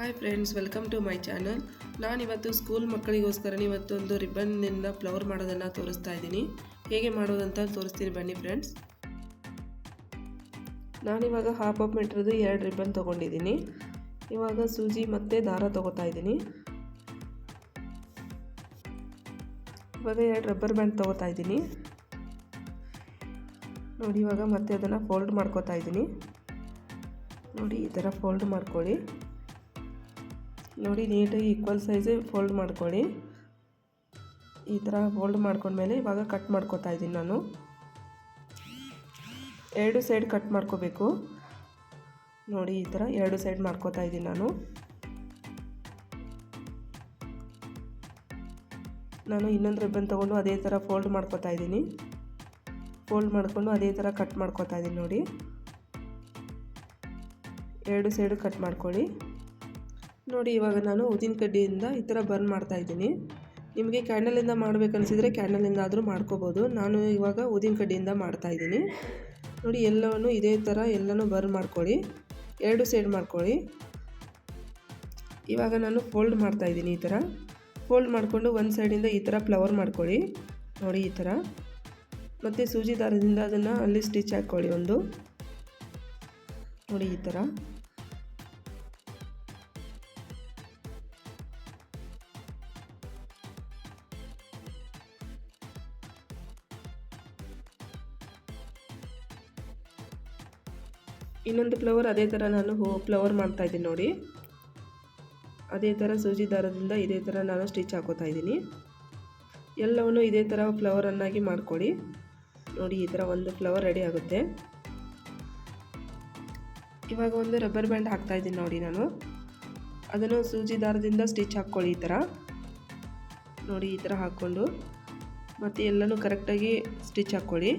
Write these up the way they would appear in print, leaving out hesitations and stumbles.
Hi friends, welcome to my channel. ನಾನಿವತ್ತು school ಮಕ್ಕಳಿಗೋಸ್ಕರ ಇವತ್ತೊಂದು ರಿಬ್ಬನ್ನಿಂದ ಫ್ಲವರ್ ಮಾಡೋದನ್ನು ತೋರಿಸ್ತಾ ಇದ್ದೀನಿ. ಹೇಗೆ ಮಾಡೋದಂತ ತೋರಿಸ್ತೀನಿ ಬನ್ನಿ ಫ್ರೆಂಡ್ಸ್. ನಾನಿವಾಗ 1/2 ಮೀಟ್ರದ್ದು 2 ರಿಬ್ಬನ್ ತೊಗೊಂಡಿದ್ದೀನಿ. ಇವಾಗ ಸೂಜಿ ಮತ್ತು ದಾರ ತೊಗೋತಾ ಇದ್ದೀನಿ. ಇವಾಗ 2 ರಬ್ಬರ್ ಬ್ಯಾಂಡ್ ತೊಗೋತಾ ಇದ್ದೀನಿ. ನೋಡಿ, ಇವಾಗ ಮತ್ತೆ ಅದನ್ನು ಫೋಲ್ಡ್ ಮಾಡ್ಕೋತಾ ಇದ್ದೀನಿ. ನೋಡಿ, ಈ ಥರ ಫೋಲ್ಡ್ ಮಾಡ್ಕೊಳ್ಳಿ. ನೋಡಿ, ನೀಟಾಗಿ ಈಕ್ವಲ್ ಸೈಜ್ ಫೋಲ್ಡ್ ಮಾಡ್ಕೊಳ್ಳಿ. ಈ ಥರ ಫೋಲ್ಡ್ ಮಾಡ್ಕೊಂಡ್ಮೇಲೆ ಇವಾಗ ಕಟ್ ಮಾಡ್ಕೋತಾ ಇದ್ದೀನಿ. ನಾನು 2 ಸೈಡ್ ಕಟ್ ಮಾಡ್ಕೋಬೇಕು. ನೋಡಿ, ಈ ಥರ 2 ಸೈಡ್ ಮಾಡ್ಕೋತಾ ಇದ್ದೀನಿ. ನಾನು ಇನ್ನೊಂದು ರಿಬ್ಬನ್ ತೊಗೊಂಡು ಅದೇ ಥರ ಫೋಲ್ಡ್ ಮಾಡ್ಕೋತಾ ಇದ್ದೀನಿ. ಫೋಲ್ಡ್ ಮಾಡಿಕೊಂಡು ಅದೇ ಥರ ಕಟ್ ಮಾಡ್ಕೋತಾ ಇದ್ದೀನಿ. ನೋಡಿ, 2 ಸೈಡು ಕಟ್ ಮಾಡ್ಕೊಳ್ಳಿ. ನೋಡಿ, ಇವಾಗ ನಾನು ಊದಿನ ಕಡ್ಡಿಯಿಂದ ಈ ಥರ ಬರ್ನ್ ಮಾಡ್ತಾ ಇದ್ದೀನಿ. ನಿಮಗೆ ಕ್ಯಾಂಡಲಿಂದ ಮಾಡಬೇಕನ್ಸಿದ್ರೆ ಕ್ಯಾಂಡಲಿಂದ ಆದರೂ ಮಾಡ್ಕೋಬೋದು. ನಾನು ಇವಾಗ ಊದಿನ ಕಡ್ಡಿಯಿಂದ ಮಾಡ್ತಾ ಇದ್ದೀನಿ. ನೋಡಿ, ಎಲ್ಲವನ್ನು ಇದೇ ಥರ ಎಲ್ಲನೂ ಬರ್ನ್ ಮಾಡ್ಕೊಳ್ಳಿ. 2 ಸೈಡ್ ಮಾಡ್ಕೊಳ್ಳಿ. ಇವಾಗ ನಾನು ಫೋಲ್ಡ್ ಮಾಡ್ತಾ ಇದ್ದೀನಿ. ಈ ಥರ ಫೋಲ್ಡ್ ಮಾಡಿಕೊಂಡು ಒಂದು ಸೈಡಿಂದ ಈ ಥರ ಫ್ಲವರ್ ಮಾಡ್ಕೊಳ್ಳಿ. ನೋಡಿ, ಈ ಥರ. ಮತ್ತು ಸೂಜಿ ದಾರದಿಂದ ಅದನ್ನು ಅಲ್ಲಿ ಸ್ಟಿಚ್ ಹಾಕ್ಕೊಳ್ಳಿ ಒಂದು. ನೋಡಿ, ಈ ಥರ. ಇನ್ನೊಂದು ಫ್ಲವರ್ ಅದೇ ಥರ ನಾನು ಫ್ಲವರ್ ಮಾಡ್ತಾ ಇದ್ದೀನಿ. ನೋಡಿ, ಅದೇ ಥರ ಸೂಜಿ ದಾರದಿಂದ ಇದೇ ಥರ ನಾನು ಸ್ಟಿಚ್ ಹಾಕೋತಾ ಇದ್ದೀನಿ. ಎಲ್ಲವನ್ನು ಇದೇ ಥರ ಫ್ಲವರನ್ನಾಗಿ ಮಾಡ್ಕೊಳ್ಳಿ. ನೋಡಿ, ಈ ಥರ ಒಂದು ಫ್ಲವರ್ ರೆಡಿ ಆಗುತ್ತೆ. ಇವಾಗ ಒಂದು ರಬ್ಬರ್ ಬ್ಯಾಂಡ್ ಹಾಕ್ತಾ ಇದ್ದೀನಿ. ನೋಡಿ, ನಾನು ಅದನ್ನು ಸೂಜಿ ದಾರದಿಂದ ಸ್ಟಿಚ್ ಹಾಕ್ಕೊಳ್ಳಿ. ಈ ಥರ ನೋಡಿ, ಈ ಥರ ಹಾಕ್ಕೊಂಡು ಮತ್ತು ಎಲ್ಲನೂ ಕರೆಕ್ಟಾಗಿ ಸ್ಟಿಚ್ ಹಾಕ್ಕೊಳ್ಳಿ.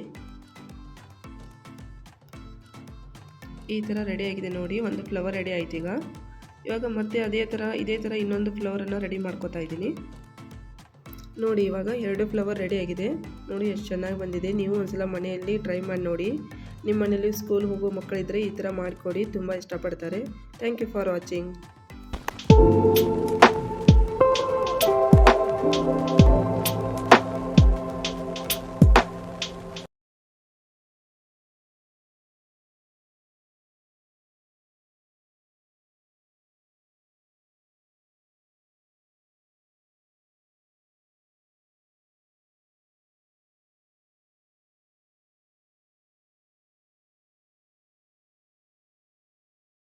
ಈ ಥರ ರೆಡಿ ಆಗಿದೆ. ನೋಡಿ, ಒಂದು ಫ್ಲವರ್ ರೆಡಿ ಆಯ್ತು. ಇವಾಗ ಮತ್ತೆ ಇದೇ ಥರ ಇನ್ನೊಂದು ಫ್ಲವರನ್ನು ರೆಡಿ ಮಾಡ್ಕೋತಾ ಇದ್ದೀನಿ. ನೋಡಿ, ಇವಾಗ 2 ಫ್ಲವರ್ ರೆಡಿ ಆಗಿದೆ. ನೋಡಿ, ಎಷ್ಟು ಚೆನ್ನಾಗಿ ಬಂದಿದೆ. ನೀವು ಒಂದ್ಸಲ ಮನೆಯಲ್ಲಿ ಟ್ರೈ ಮಾಡಿ ನೋಡಿ. ನಿಮ್ಮ ಮನೆಯಲ್ಲಿ ಸ್ಕೂಲ್ ಹೋಗೋ ಮಕ್ಕಳಿದ್ದರೆ ಈ ಥರ ಮಾಡಿಕೊಡಿ, ತುಂಬ ಇಷ್ಟಪಡ್ತಾರೆ. Thank you for watching.